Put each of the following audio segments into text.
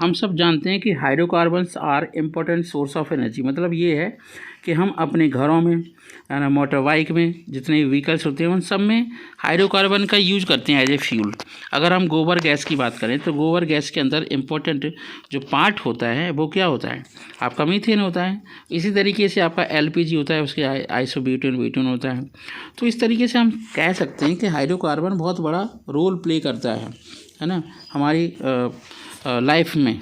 हम सब जानते हैं कि hydrocarbons are important source of energy. मतलब ये है कि हम अपने घरों में, है ना, मोटर बाइक में, जितने व्हीकल्स होते हैं उन सब में हाइड्रोकार्बन का यूज करते हैं एज ए फ्यूल। अगर हम गोबर गैस की बात करें तो गोबर गैस के अंदर इम्पोर्टेंट जो पार्ट होता है वो क्या होता है, आपका मीथेन होता है। इसी तरीके से आपका एलपीजी होता है, उसके आइसोब्यूटेन ब्यूटेन होता है। तो इस तरीके से हम कह सकते हैं कि हाइड्रोकार्बन बहुत बड़ा रोल प्ले करता है ना, हमारी लाइफ में।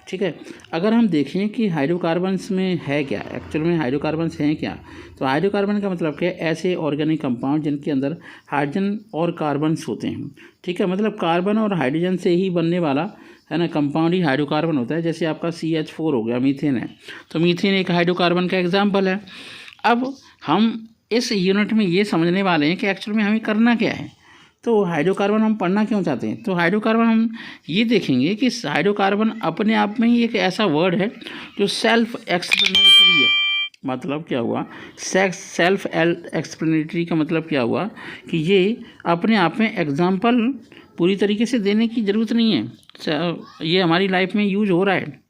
ठीक है, अगर हम देखें कि हाइड्रोकार्बन्स में है क्या, एक्चुअल में हाइड्रोकार्बन्स हैं क्या, तो हाइड्रोकार्बन का मतलब क्या है, ऐसे ऑर्गेनिक कंपाउंड जिनके अंदर हाइड्रोजन और कार्बन्स होते हैं। ठीक है, मतलब कार्बन और हाइड्रोजन से ही बनने वाला, है ना, कंपाउंड ही हाइड्रोकार्बन होता है। जैसे आपका CH4 हो गया, मीथेन है, तो मीथेन एक हाइड्रोकार्बन का एग्जाम्पल है। अब हम इस यूनिट में ये समझने वाले हैं कि एक्चुअल में हमें करना क्या है। तो हाइड्रोकार्बन हम पढ़ना क्यों चाहते हैं, तो हाइड्रोकार्बन हम ये देखेंगे कि हाइड्रोकार्बन अपने आप में ही एक ऐसा वर्ड है जो सेल्फ एक्सप्लेनेटरी है। मतलब क्या हुआ, सेल्फ एक्सप्लेनेटरी का मतलब क्या हुआ कि ये अपने आप में एग्जाम्पल पूरी तरीके से देने की ज़रूरत नहीं है, ये हमारी लाइफ में यूज हो रहा है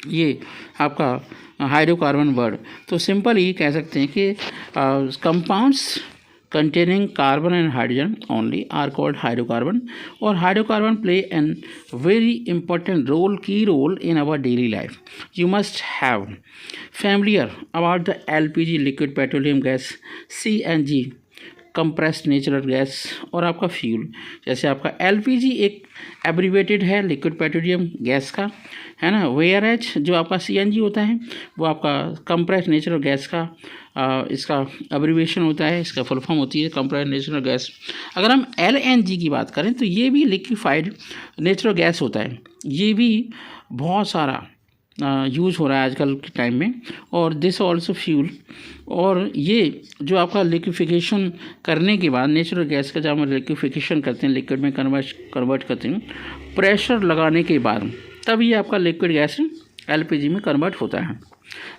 ये आपका हाइड्रोकार्बन वर्ड। तो सिंपल ही कह सकते हैं कि compounds containing carbon and hydrogen only are called hydrocarbon, or hydrocarbon play an very important role, key role in our daily life. You must have familiar about the LPG, liquid petroleum gas, CNG, compressed natural gas, और आपका fuel. जैसे आपका LPG एक abbreviated है liquid petroleum gas का, है ना, where H जो आपका CNG होता है वो आपका कंप्रेस्ड नेचुरल गैस का इसका एब्रीवेशन होता है, इसका फुल फॉर्म होती है कंप्रेस्ड नेचुरल गैस। अगर हम LNG की बात करें तो ये भी लिक्विफाइड नेचुरल गैस होता है, ये भी बहुत सारा यूज़ हो रहा है आजकल के टाइम में, और दिस ऑल्सो फ्यूल। और ये जो आपका लिक्विफिकेशन करने के बाद नेचुरल गैस का जब हम लिक्विफिकेशन करते हैं, लिक्विड में कन्वर्ट करते हैं, प्रेशर लगाने के बाद तब ये आपका लिक्विड गैस LPG में कन्वर्ट होता है।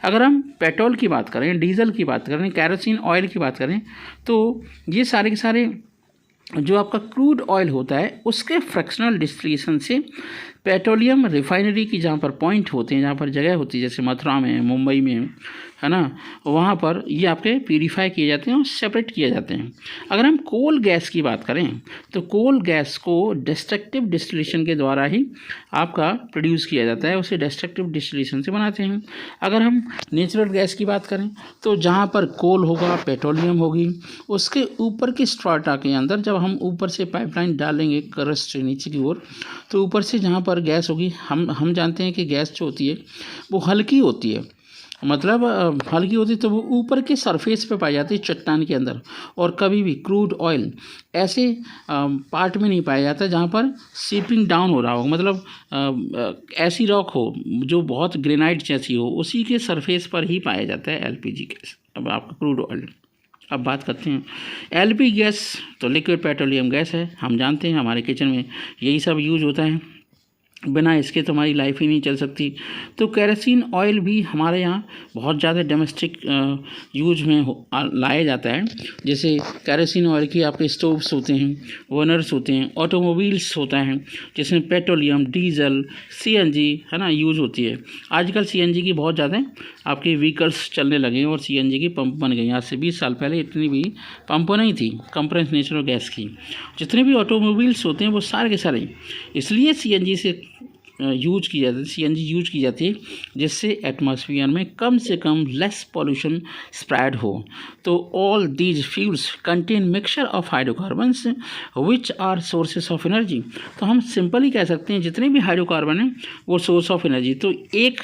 अगर हम पेट्रोल की बात करें, डीजल की बात करें, कैरोसिन ऑयल की बात करें, तो ये सारे के सारे जो आपका क्रूड ऑयल होता है उसके फ्रैक्शनल डिस्टिलेशन से पेट्रोलियम रिफाइनरी की जहाँ पर पॉइंट होते हैं, जहाँ पर जगह होती है, जैसे मथुरा में, मुंबई में, है ना, वहाँ पर ये आपके प्यूरीफाई किए जाते हैं और सेपरेट किए जाते हैं। अगर हम कोल गैस की बात करें तो कोल गैस को डिस्ट्रक्टिव डिस्टिलेशन के द्वारा ही आपका प्रोड्यूस किया जाता है, उसे डिस्ट्रक्टिव डिस्टिलेशन से बनाते हैं। अगर हम नेचुरल गैस की बात करें तो जहाँ पर कोल होगा, पेट्रोलियम होगी, उसके ऊपर की स्ट्राटा के अंदर जब हम ऊपर से पाइपलाइन डालेंगे क्रस्ट से नीचे की ओर, तो ऊपर से जहाँ पर गैस होगी, हम जानते हैं कि गैस जो होती है वो हल्की होती है, मतलब हल्की होती है, तो वो ऊपर के सरफेस पे पाई जाती है चट्टान के अंदर। और कभी भी क्रूड ऑयल ऐसे पार्ट में नहीं पाया जाता जहाँ पर सीपिंग डाउन हो रहा हो, मतलब ऐसी रॉक हो जो बहुत ग्रेनाइट जैसी हो, उसी के सरफेस पर ही पाया जाता है LPG गैस, अब आपका क्रूड ऑयल। अब बात करते हैं LPG गैस, तो लिक्विड पेट्रोलियम गैस है, हम जानते हैं हमारे किचन में यही सब यूज होता है, बिना इसके तो हमारी लाइफ ही नहीं चल सकती। तो केरोसिन ऑयल भी हमारे यहाँ बहुत ज़्यादा डोमेस्टिक यूज में लाया जाता है। जैसे केरोसिन ऑयल की आपके स्टोव्स होते हैं, बर्नर्स होते हैं, ऑटोमोबाइल्स होता है जिसमें पेट्रोलियम, डीजल, CNG, है ना, यूज़ होती है। आजकल CNG की बहुत ज़्यादा आपके व्हीकल्स चलने लगे हैं और CNG की पंप बन गई। आज से 20 साल पहले इतनी भी पंप नहीं थी कंप्रेस्ड नेचुरल गैस की। जितने भी ऑटोमोबाइल्स होते हैं वो सारे के सारे इसलिए CNG से यूज की जाती है, CNG यूज की जाती है, जिससे एटमॉस्फेयर में कम से कम लेस पॉल्यूशन स्प्रेड हो। तो all these fuels contain mixture of hydrocarbons which are sources of energy. तो हम सिंपली कह सकते हैं जितने भी हाइड्रोकार्बन हैं वो सोर्स ऑफ एनर्जी। तो एक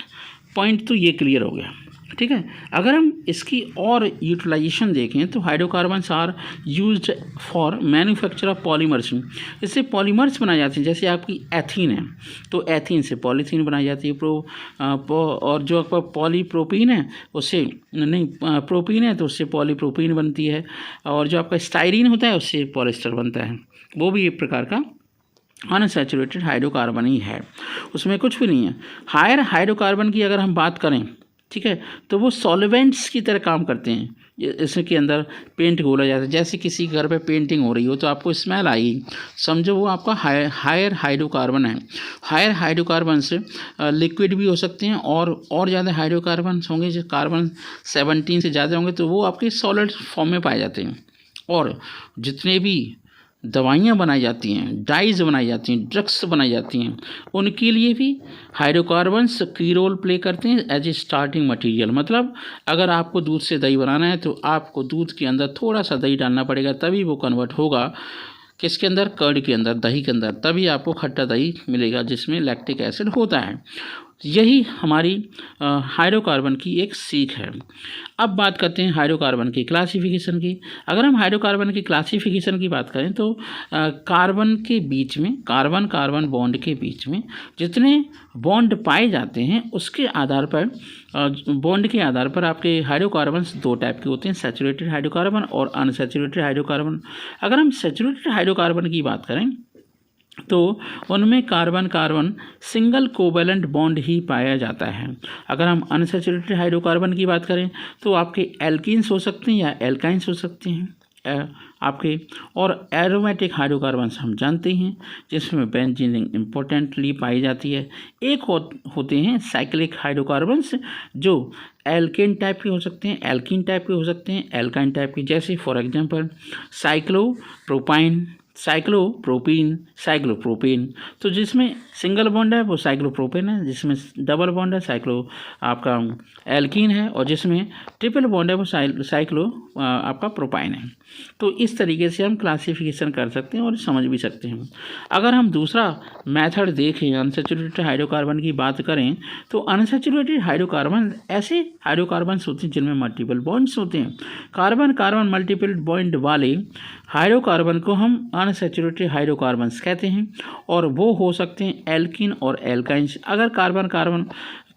पॉइंट तो ये क्लियर हो गया, ठीक है। अगर हम इसकी और यूटिलाइजेशन देखें तो hydrocarbons are used for manufacture of polymers. इससे पॉलीमर्स बनाए जाते हैं, जैसे आपकी एथीन है तो एथीन से पॉलीथीन बनाई जाती है, और जो आपका पॉलीप्रोपीन है उससे नहीं प्रोपीन है तो उससे पॉलीप्रोपीन बनती है, और जो आपका स्टाइरीन होता है उससे पॉलिस्टर बनता है, वो भी एक प्रकार का अनसैचुरेटेड हाइड्रोकार्बन ही है, उसमें कुछ भी नहीं है। हायर हाइड्रोकार्बन की अगर हम बात करें ठीक है। तो वो सॉल्वेंट्स की तरह काम करते हैं। इसके अंदर पेंट घोला जाता है, जैसे किसी घर पे पेंटिंग हो रही हो तो आपको स्मेल आई, समझो वो आपका हायर हाइड्रोकार्बन है। हायर हाइड्रोकार्बन से लिक्विड भी हो सकते हैं और ज़्यादा हाइड्रोकार्बन होंगे, जो कार्बन 17 से ज़्यादा होंगे तो वो आपके सॉलिड फॉर्म में पाए जाते हैं। और जितने भी दवाइयाँ बनाई जाती हैं, डाइज बनाई जाती हैं, ड्रग्स बनाई जाती हैं, उनके लिए भी हाइड्रोकार्बन्स की रोल प्ले करते हैं एज ए स्टार्टिंग मटेरियल। मतलब अगर आपको दूध से दही बनाना है तो आपको दूध के अंदर थोड़ा सा दही डालना पड़ेगा, तभी वो कन्वर्ट होगा किसके अंदर, कर्ड के अंदर, दही के अंदर, तभी आपको खट्टा दही मिलेगा जिसमें लैक्टिक एसिड होता है। यही हमारी हाइड्रोकार्बन की एक सीख है। अब बात करते हैं हाइड्रोकार्बन की क्लासिफिकेशन की। अगर हम हाइड्रोकार्बन की क्लासिफिकेशन की बात करें तो कार्बन के बीच में, कार्बन कार्बन बॉन्ड के बीच में जितने बॉन्ड पाए जाते हैं उसके आधार पर, बॉन्ड के आधार पर आपके हाइड्रोकार्बन्स दो टाइप के होते हैं, सैचुरेटेड हाइड्रोकार्बन और अनसैचुरेटेड हाइड्रोकार्बन। अगर हम सैचुरेटेड हाइड्रोकार्बन की बात करें तो उनमें carbon carbon single covalent bond ही पाया जाता है। अगर हम अनसैचुरेटेड हाइड्रोकार्बन की बात करें तो आपके एल्कीन्स हो सकते हैं या एल्काइंस हो सकते हैं आपके, और एरोमेटिक हाइड्रोकार्बन्स हम जानते हैं जिसमें बेंजीन रिंग इम्पोर्टेंटली पाई जाती है। एक होते हैं साइक्लिक हाइड्रोकार्बन्स जो एल्केन टाइप के हो सकते हैं, एल्कीन टाइप के हो सकते हैं, एल्काइन टाइप के, जैसे फॉर एग्जांपल साइक्लोप्रोपाइन, साइक्लोप्रोपीन, साइक्लोप्रोपेन। तो जिसमें सिंगल बॉन्ड है वो साइक्लोप्रोपेन है, जिसमें डबल बॉन्ड है आपका एल्कीन है, और जिसमें ट्रिपल बॉन्ड है वो साइक्लो आपका प्रोपाइन है। तो इस तरीके से हम क्लासिफिकेशन कर सकते हैं और समझ भी सकते हैं। अगर हम दूसरा मेथड देखें, अनसैचुरेटेड हाइड्रोकार्बन की बात करें तो अनसैचुरेटेड हाइड्रोकार्बन ऐसे हाइड्रोकार्बन्स होते हैं जिनमें मल्टीपल बॉन्ड्स होते हैं। कार्बन कार्बन मल्टीपल बॉन्ड वाले हाइड्रोकार्बन को हम अनसैचुरेटेड हाइड्रोकार्बन्स कहते हैं, और वो हो सकते हैं एल्कीन और एल्काइंस। अगर कार्बन कार्बन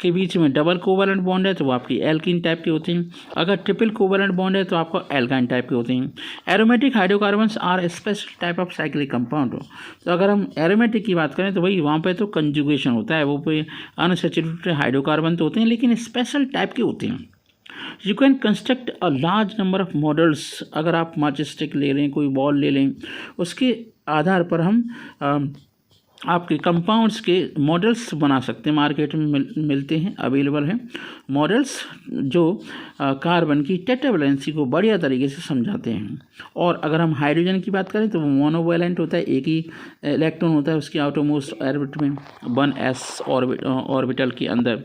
के बीच में डबल कोवैलेंट बॉन्ड है तो वो आपकी एल्कीन टाइप के होते हैं, अगर ट्रिपल कोवैलेंट बॉन्ड है तो आपको एल्काइन टाइप के होते हैं। Aromatic hydrocarbons are special type of cyclic compound. तो अगर हम एरोमेटिक की बात करें तो वही वहाँ पे तो कंजुगेशन होता है, वो पे अनसैचुरेटेड हाइड्रोकार्बन तो होते हैं लेकिन स्पेशल टाइप के होते हैं। You can construct a large number of models. अगर आप मैच स्टिक ले लें, कोई बॉल ले लें, उसके आधार पर हम आपके कंपाउंड्स के मॉडल्स बना सकते हैं। मार्केट में मिलते हैं, अवेलेबल हैं मॉडल्स जो कार्बन की टेट्रावैलेंसी को बढ़िया तरीके से समझाते हैं। और अगर हम हाइड्रोजन की बात करें तो वो मोनोवैलेंट होता है, एक ही इलेक्ट्रॉन होता है उसकी आउटरमोस्ट ऑर्बिट में, 1s ऑर्बिटल के अंदर।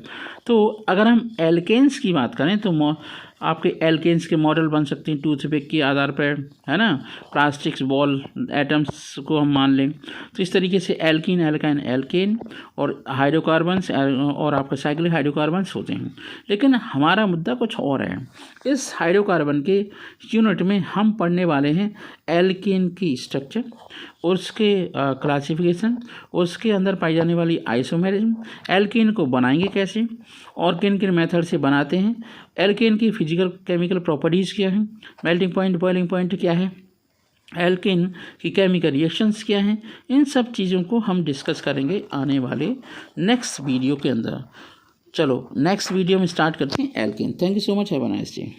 तो अगर हम एल्केन्स की बात करें तो आपके एल्केन्स के मॉडल बन सकते हैं टूथपिक के आधार पर, है ना, प्लास्टिक्स बॉल एटम्स को हम मान लें। तो इस तरीके से एल्कीन, एल्काइन, एल्केन और हाइड्रोकार्बन्स और आपके साइक्लिक हाइड्रोकार्बन्स होते हैं। लेकिन हमारा मुद्दा कुछ और है। इस हाइड्रोकार्बन के यूनिट में हम पढ़ने वाले हैं एल्केन की स्ट्रक्चर, उसके क्लासिफिकेशन, उसके अंदर पाई जाने वाली आइसोमेरिज्म, एल्केन को बनाएंगे कैसे और किन किन मेथड से बनाते हैं, एल्केन की फिजिकल केमिकल प्रॉपर्टीज़ क्या हैं, मेल्टिंग पॉइंट, बॉइलिंग पॉइंट क्या है, एल्केन की केमिकल रिएक्शंस क्या हैं, इन सब चीज़ों को हम डिस्कस करेंगे आने वाले नेक्स्ट वीडियो के अंदर। चलो नेक्स्ट वीडियो में स्टार्ट करते हैं alkane. Thank you so much, have a nice day.